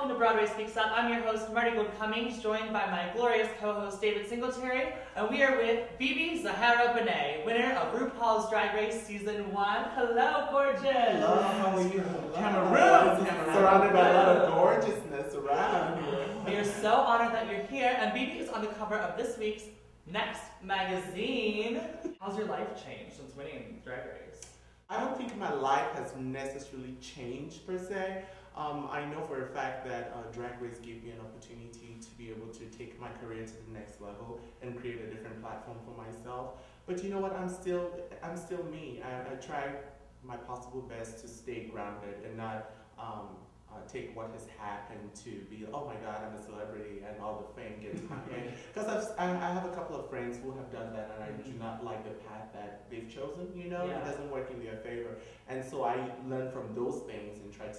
welcome to Broadway Speaks Up. I'm your host, Marti Cummings, joined by my glorious co-host, David Singletary, and we are with BeBe Zahara Benet, winner of RuPauls Drag Race Season 1. Hello, gorgeous! Hello, how are you? Cameroon! Surrounded by a lot of gorgeousness around here. We are so honored that you're here, and BeBe is on the cover of this week's Next magazine. How's your life changed since winning Drag Race? I don't think my life has necessarily changed per se. I know for a fact that Drag Race gave me an opportunity to be able to take my career to the next level and create a different platform for myself. But you know what? I'm still me. I try my possible best to stay grounded and not take what has happened to be, oh my God, I'm a celebrity and all the fame gets in. Because I have a couple of friends who have done that and I do not like the path that they've chosen, you know? Yeah. It doesn't work in their favor. And so I learn from those things and try to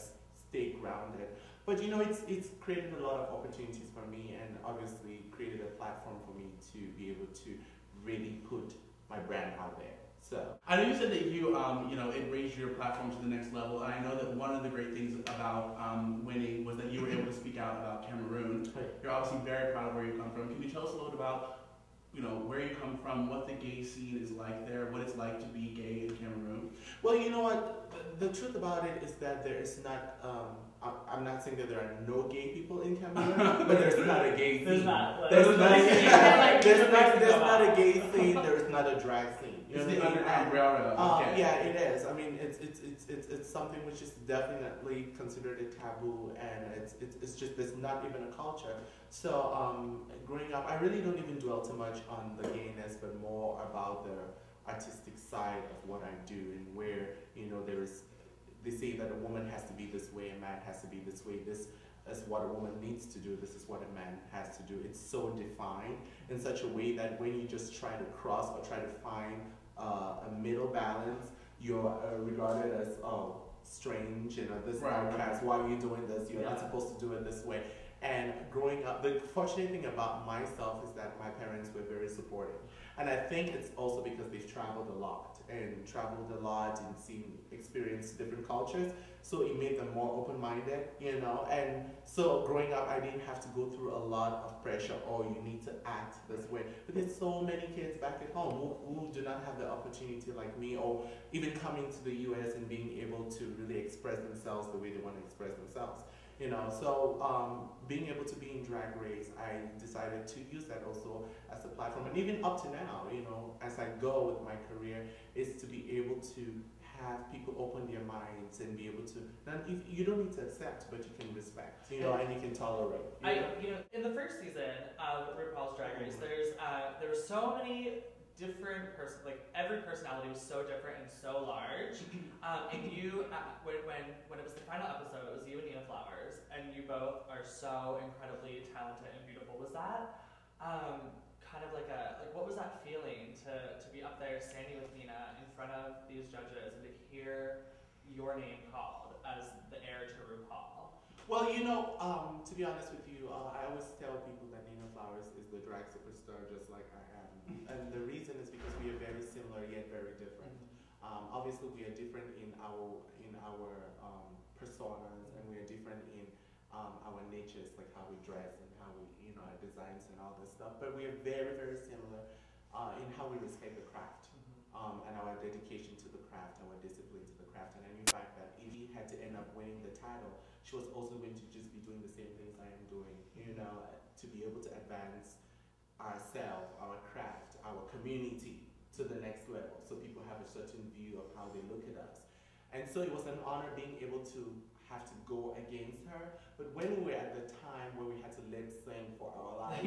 stay grounded. But you know, it's created a lot of opportunities for me and obviously created a platform for me to be able to really put my brand out there. So I know you said that you it raised your platform to the next level, and I know that one of the great things about winning was that you were able to speak out about Cameroon. You're obviously very proud of where you come from. Can you tell us a little bit about where you come from, what the gay scene is like there, what it's like to be gay in Cameroon? Well, you know what? The truth about it is that there is not. I'm not saying that there are no gay people in Cameroon, but there's not a gay scene. There's not. There's not a gay scene. There is not a drag scene. It's the underground railroad. Yeah, it is. I mean, it's something which is definitely considered a taboo, and it's just there's not even a culture. So growing up, I really don't even dwell too much on the gayness, but more about the artistic side of what I do and where they say that a woman has to be this way, a man has to be this way. This is what a woman needs to do. This is what a man has to do. It's so defined in such a way that when you just try to cross or try to find a middle balance, you're regarded as strange, this outcast. Why are you doing this? You're not supposed to do it this way. And growing up, the fortunate thing about myself is that my parents were very supportive. And I think it's also because they've traveled a lot and experienced different cultures. So it made them more open-minded, And so growing up, I didn't have to go through a lot of pressure, you need to act this way. But there's so many kids back at home who do not have the opportunity like me, or even coming to the US and being able to really express themselves the way they want to express themselves. So being able to be in Drag Race, I decided to use that also as a platform. And even up to now, as I go with my career, is to be able to have people open their minds and be able to, you don't need to accept, but you can respect, and you can tolerate. In the first season of RuPaul's Drag Race, there were so many different every personality was so different and so large. And you, when it was the final episode, it was you and Nina Flowers, and you both are so incredibly talented and beautiful. Was that kind of what was that feeling to be up there standing with Nina in front of these judges and to hear your name called as the heir to RuPaul? Well, to be honest with you, I always tell people that Nina Flowers is the drag superstar, just like I am. And the reason is because we are very similar yet very different. Obviously, we are different in our personas, and we are different in our natures, like how we dress and how we, our designs and all this stuff. But we are very, very similar in how we respect the craft and our dedication to the craft, our discipline to the craft. And I knew fact that if he had to end up winning the title, she was also going to just be doing the same things I am doing, to be able to advance ourselves, our craft, our community to the next level, so people have a certain view of how they look at us. And so it was an honor being able to have to go against her. But when we were at the time where we had to lip sync for our lives,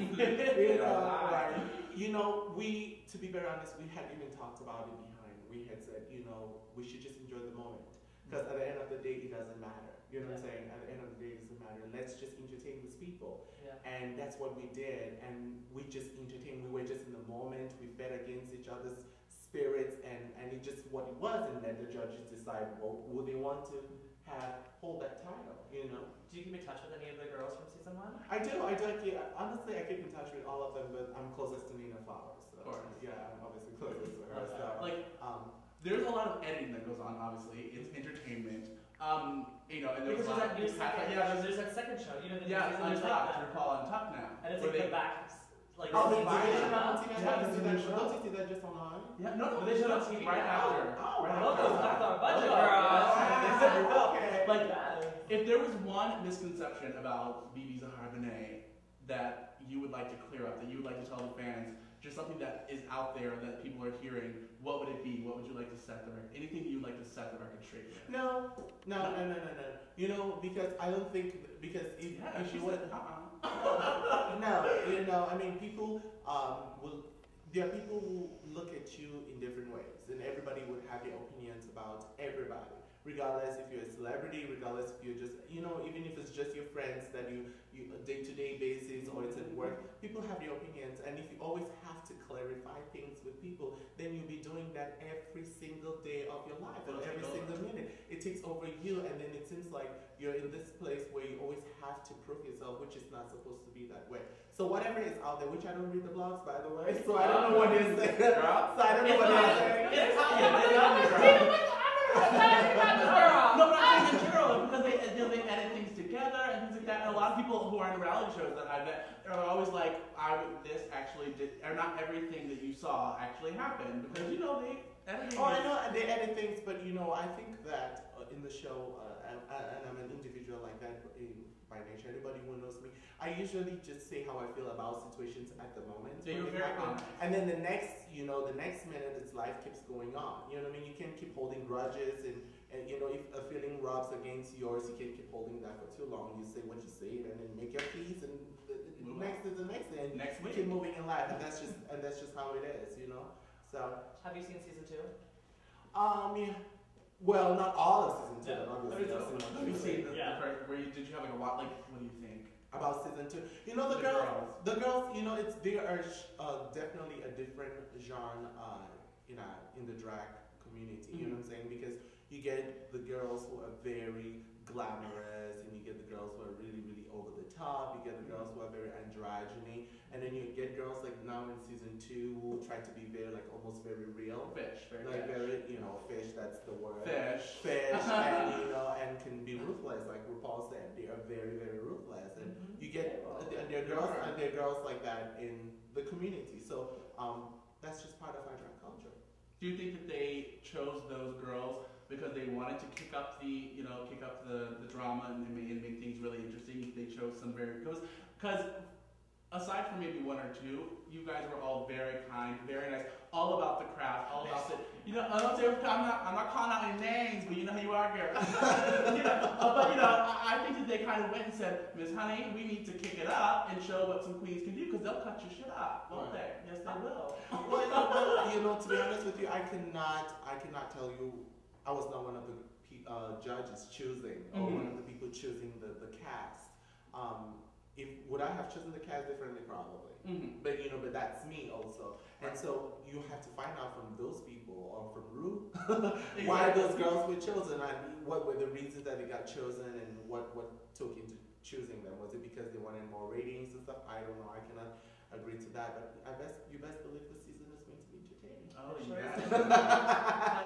we, to be very honest, we hadn't even talked about it behind. We had said, we should just enjoy the moment. Because at the end of the day, it doesn't matter. You know what I'm saying? At the end of the day, it doesn't matter. Let's just entertain these people. Yeah. And that's what we did. And we just entertained. We were just in the moment. We fed against each other's spirits. And it just what it was. And then the judges decide, will they want to hold that title, Do you keep in touch with any of the girls from season 1? I do. Honestly, I keep in touch with all of them, but I'm closest to Nina Flowers. So. Of course. Yeah, I'm obviously closest to her. So. There's a lot of editing that goes on, obviously. It's entertainment. You know, and there was because a lot there's that new second, there's that second show, you know, the yeah, there's Untucked, like RuPaul Untucked now. and it's like the back, like Oh, the they back did? show. Don't you see that just online? Yeah, no, But they showed on TV right now. after. Oh, right Look, after. it's back on budget, Oh, girl. Okay. Like that. If there was one misconception about BeBe Zahara Benet that you would like to clear up, that you would like to tell the fans, just something that is out there that people are hearing, what would it be? What would you like to set the record? Anything you'd like to set the record straight with? No. You know, because I don't think, because if you would, no, you know, I mean, people there are people who look at you in different ways, and everybody would have their opinions about everybody, regardless if you're a celebrity, regardless if you're just, you know, even if it's just your friends that you day-to-day basis or it's at work, people have their opinions, and if you always have to clarify things with people, then you'll be doing that every single day of your life, and every single minute. It takes over you, and then it seems like you're in this place where you always have to prove yourself, which is not supposed to be that way. So whatever is out there, which I don't read the blogs, by the way, so I don't know what they're saying. So I don't know what they're saying. No, but I'm saying in general, because they edit things together and things like that. And a lot of people who are in reality shows that I bet are always like, this actually did, or not everything that you saw actually happened, because you know they edit. Oh, I know they edit things, but you know, I think that in the show, and I'm an individual like that by nature. Anybody who knows me, I usually just say how I feel about situations at the moment. So you're very honest. And then the next minute, it's life keeps going on. You know what I mean? You can't keep holding grudges, and you know, if a feeling rubs against yours, you can't keep holding that for too long. You say what you say, and then make your peace, and next is the next thing. Next week. Keep moving in life, and that's just how it is, you know. So. Have you seen season 2? Yeah. Well, not all of season 2, obviously. Have you seen the first, did you have like a lot, like, what do you think? About season 2? You know, the girls, you know, they are definitely a different genre, in the drag community, you know what I'm saying? Because you get the girls who are very glamorous, and you get the girls who are really, really over the top, you get the girls who are very androgyny, and then you get girls like now in season 2 who try to be very, like, almost very real. Fish, very, you know, fish, that's the word. Fish. And, you know, and can be ruthless, like RuPaul said, they are very, very ruthless, and you get, and there are girls like that in the community, so that's just part of our drag culture. Do you think that they chose those girls because they wanted to kick up the drama and make things really interesting? They chose some very, because aside from maybe one or two, you guys were all very kind, very nice, all about the craft, all about the, you know, I'm not calling out any names, but you know who you are, girl. But you know, I think that they kind of went and said, Miss Honey, we need to kick it up and show what some queens can do, because they'll cut your shit up, won't they? Yes, they will. Well, you know, to be honest with you, I cannot tell you. I was not one of the judges choosing, or one of the people choosing the cast. Would I have chosen the cast differently? Probably. But you know, but that's me also. And so you have to find out from those people, or from Ru, why those girls were chosen, and what were the reasons that they got chosen, and what took into choosing them. Was it because they wanted more ratings and stuff? I don't know. I cannot agree to that. But you best believe the season is going to be entertaining. Oh, yeah.